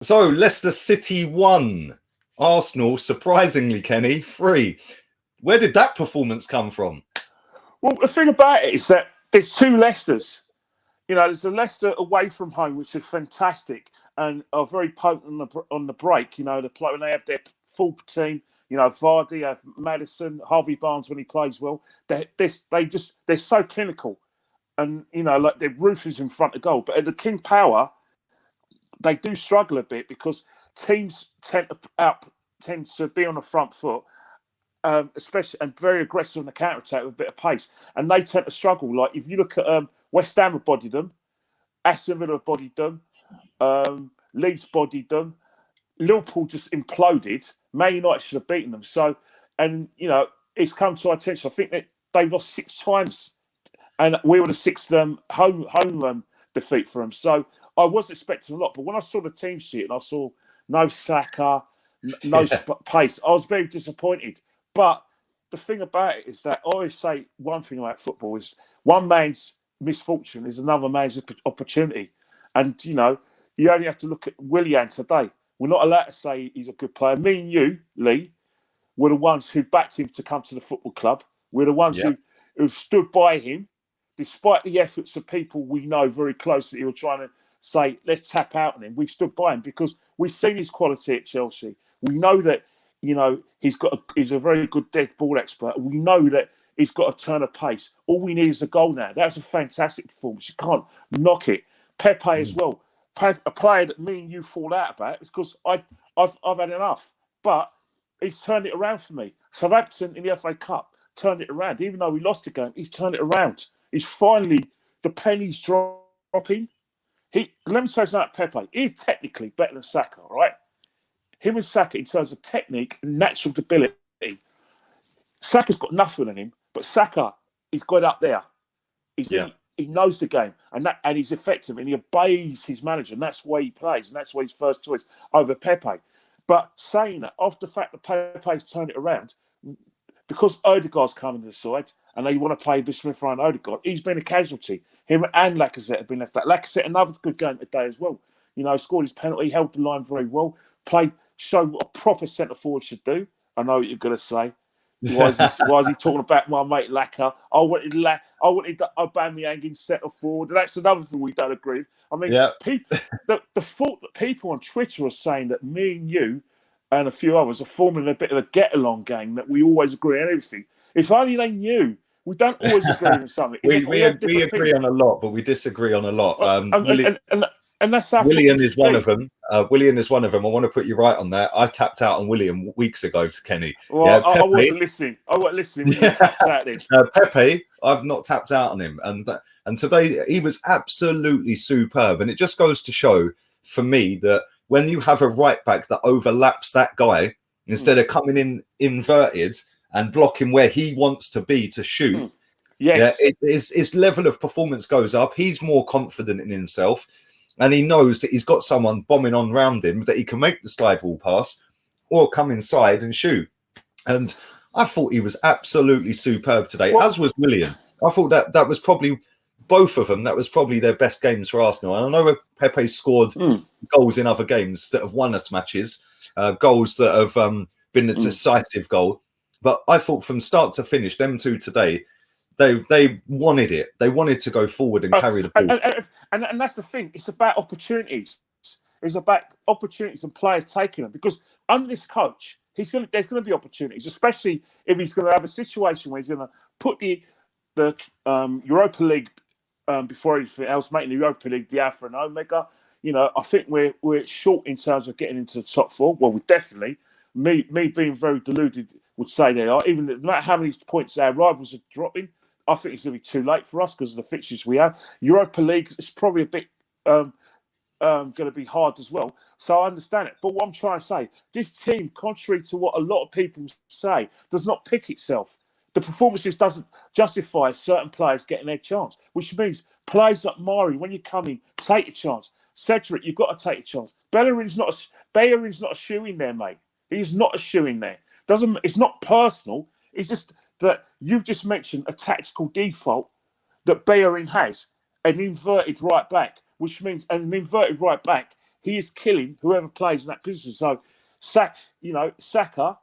So Leicester City 1, Arsenal, surprisingly, Kenny, 3. Where did that performance come from? Well, the thing about it is that there's two Leicesters. There's a Leicester away from home, which is fantastic and are very potent on the break. The play when they have their full team. Vardy, have Maddison, Harvey Barnes when he plays well. They're so clinical, and like they're ruthless in front of goal. But at the King Power, they do struggle a bit because teams tend to be on the front foot, especially and very aggressive on the counter attack with a bit of pace, and they tend to struggle. Like if you look at West Ham have bodied them, Aston Villa have bodied them, Leeds bodied them, Liverpool just imploded. Man United should have beaten them. So, and it's come to our attention. I think that they've lost 6 times, and we were the 6th home defeat for them. So I was expecting a lot, but when I saw the team sheet and I saw no Saka, no pace, I was very disappointed. But the thing about it is that I always say one thing about football is one man's misfortune is another man's opportunity. And, you only have to look at Willian today. We're not allowed to say he's a good player. Me and you, Lee, were the ones who backed him to come to the football club. We're the ones who've stood by him, despite the efforts of people we know very closely who are trying to say, let's tap out on him. We've stood by him because we've seen his quality at Chelsea. We know that, he's a very good dead ball expert. We know that he's got a turn of pace. All we need is a goal now. That's a fantastic performance. You can't knock it. Pepe as well. A player that me and you fall out about is because I've had enough. But he's turned it around for me. Southampton in the FA Cup turned it around. Even though we lost the game, he's turned it around. He's finally, the penny's dropping. Let me say something about Pepe. He's technically better than Saka, right? Him and Saka, in terms of technique and natural ability, Saka's got nothing in him, but Saka, he's got up there. He knows the game, and he's effective, and he obeys his manager, and that's why he plays, and that's why he's first choice over Pepe. But saying that, after the fact that Pepe's turned it around, because Odegaard's coming to the side, and they want to play Smith Rowe and Odegaard, he's been a casualty. Him and Lacazette have been left out. Lacazette, another good game today as well. Scored his penalty, held the line very well, showed what a proper centre forward should do. I know what you're going to say. Why is he talking about my mate Laka? I wanted the Aubameyang in centre forward. And that's another thing we don't agree with. I mean, the fault that people on Twitter are saying that me and you and a few others are forming a bit of a get-along gang, that we always agree on everything. If only they knew. We don't always agree on something. we agree on a lot, but we disagree on a lot. And that's how Willian is one of them. Willian is one of them. I want to put you right on that. I tapped out on William weeks ago to Kenny. Well, I wasn't listening. I wasn't listening when you tapped out then. Pepe, I've not tapped out on him. And today he was absolutely superb. And it just goes to show for me that when you have a right back that overlaps that guy, instead of coming in inverted and blocking where he wants to be to shoot, his level of performance goes up. He's more confident in himself. And he knows that he's got someone bombing on round him, that he can make the slide rule pass or come inside and shoot. And I thought he was absolutely superb today, as was Willian. I thought that was probably, both of them, that was probably their best games for Arsenal. And I know Pepe scored goals in other games that have won us matches, goals that have been a decisive goal. But I thought from start to finish, them two today, They wanted it. They wanted to go forward and carry the ball. And that's the thing. It's about opportunities. It's about opportunities and players taking them. Because under this coach, there's going to be opportunities, especially if he's going to have a situation where he's going to put the Europa League before anything else, making the Europa League the alpha and omega. I think we're short in terms of getting into the top 4. Well, we definitely. Me being very deluded would say they are. Even no matter how many points our rivals are dropping, I think it's going to be too late for us because of the fixtures we have. Europa League is probably a bit going to be hard as well. So I understand it. But what I'm trying to say, this team, contrary to what a lot of people say, does not pick itself. The performances doesn't justify certain players getting their chance, which means players like Mari, when you come in, take a chance. Cedric, you've got to take a chance. Bellerin's not a shoe in there, mate. He's not a shoe in there. It's not personal. It's just that you've just mentioned a tactical default that Bellerin has, an inverted right back, which means an inverted right back he is killing whoever plays in that position. So, Saka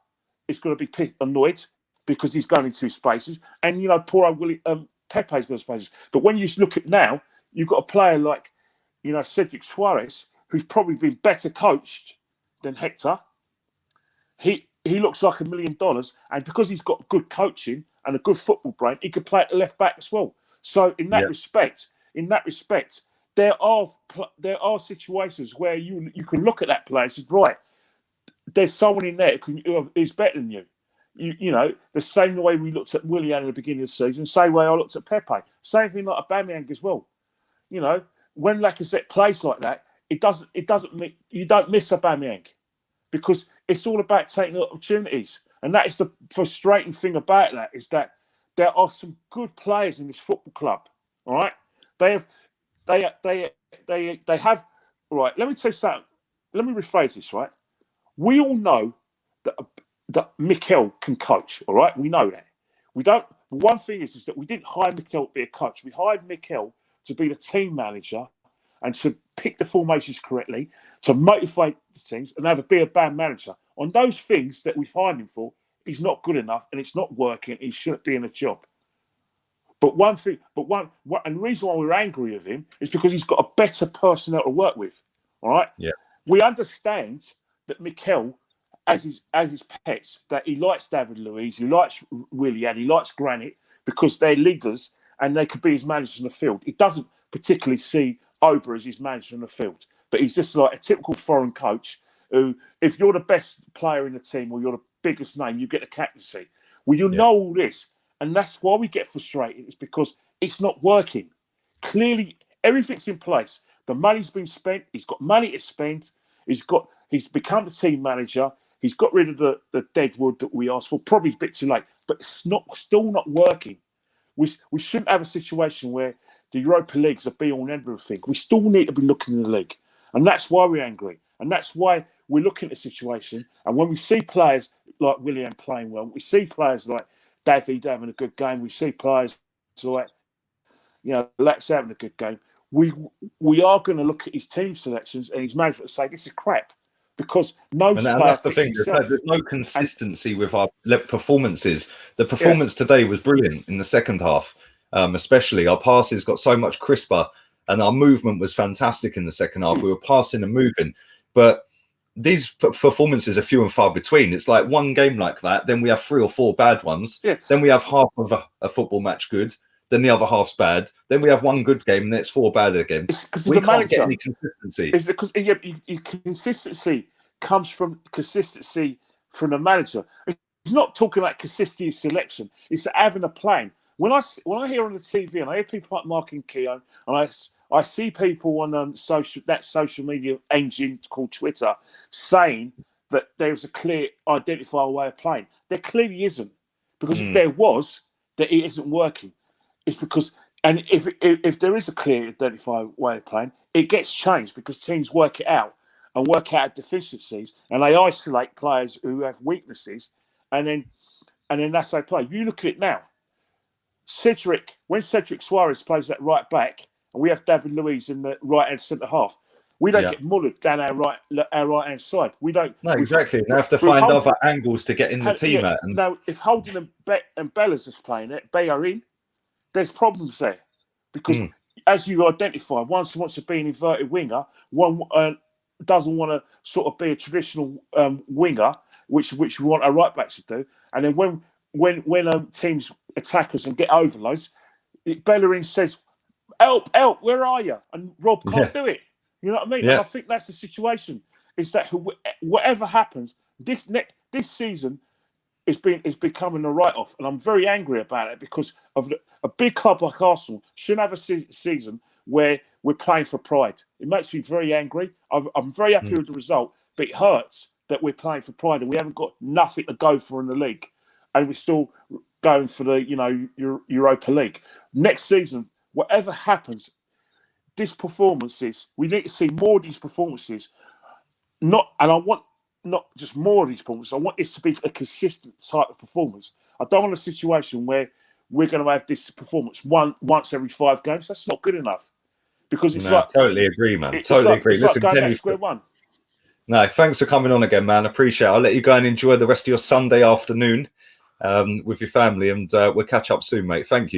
is going to be annoyed because he's going into spaces, and poor old Pepe's got spaces. But when you look at now, you've got a player like Cedric Suarez, who's probably been better coached than Hector. He looks like $1 million, and because he's got good coaching and a good football brain, he could play at the left back as well. So in that respect, there are situations where you can look at that player and say, right, there's someone in there who's better than you. The same way we looked at Willian at the beginning of the season, same way I looked at Pepe. Same thing like Aubameyang as well. When Lacazette plays like that, you don't miss Aubameyang, because it's all about taking opportunities. And that is the frustrating thing about that, is that there are some good players in this football club. All right, they have. Right. Let me tell you something. Let me rephrase this. Right, we all know that Mikel can coach. All right, we know that. We don't. One thing is that we didn't hire Mikel to be a coach. We hired Mikel to be the team manager and to pick the formations correctly, to motivate the teams, and be a bad manager. On those things that we've hired him for, he's not good enough, and it's not working. He shouldn't be in a job. And the reason why we're angry with him is because he's got a better personnel to work with. All right. Yeah. We understand that Mikel, as his pets, that he likes David Luiz, he likes Willian, he likes Granit, because they're leaders and they could be his managers in the field. He doesn't particularly see Ober as his manager in the field, but he's just like a typical foreign coach who, if you're the best player in the team or you're the biggest name, you get the captaincy. Well, you know all this. And that's why we get frustrated. It's because it's not working. Clearly, everything's in place. The money's been spent. He's got money to spend. He's become the team manager. He's got rid of the deadwood that we asked for. Probably a bit too late, but it's still not working. We shouldn't have a situation where the Europa League's a be-all and end-all thing. We still need to be looking in the league. And that's why we're angry. And that's why we're looking at the situation. And when we see players like Willian playing well, we see players like David having a good game, we see players like Lex having a good game, we are going to look at his team selections and his management and say, this is crap. Because that's the thing. There's no consistency with our performances. The performance today was brilliant in the second half, especially. Our passes got so much crisper and our movement was fantastic in the second half. We were passing and moving. But these performances are few and far between. It's like one game like that, then we have 3 or 4 bad ones. Yeah. Then we have half of a football match good, then the other half's bad. Then we have one good game, and then it's 4 bad again. We can't get any consistency. It's because your consistency comes from consistency from the manager. He's not talking about consistency selection. It's having a plan. When I hear on the TV and I hear people like Mark and Keown, and I see people on social media engine called Twitter saying that there's a clear identifiable way of playing. There clearly isn't, because if there was, that it isn't working. It's because, and if there is a clear identifiable way of playing, it gets changed because teams work it out and work out deficiencies, and they isolate players who have weaknesses, and then that's how they play. You look at it now. When Cedric Suarez plays that right back, and we have David Luiz in the right-hand centre-half, we don't get mullered down our right-hand side. We don't. No, exactly. They have to find other angles to get in the team at. And now, if Holden and Bellas is playing it, they are in. There's problems there. Because, as you identify, one wants to be an inverted winger, one doesn't want to sort of be a traditional winger, which we want our right-backs to do. And then when teams attack us and get overloads, Bellerin says, help, where are you? And Rob can't do it. You know what I mean? Yeah. And I think that's the situation. Is that whatever happens, this season is becoming a write-off. And I'm very angry about it, because of a big club like Arsenal shouldn't have a season where we're playing for pride. It makes me very angry. I'm very happy with the result, but it hurts that we're playing for pride and we haven't got nothing to go for in the league. And we're still going for the Europa League. Next season, whatever happens, these performances, we need to see more of these performances. I want not just more of these performances. I want this to be a consistent type of performance. I don't want a situation where we're going to have this performance once every 5 games. That's not good enough. because it's No, like totally agree, man. it's Totally like, agree. it's like Listen, going back Kenny, to square one. no, thanks for coming on again, man. Appreciate it. I'll let you go and enjoy the rest of your Sunday afternoon with your family, and we'll catch up soon, mate. Thank you.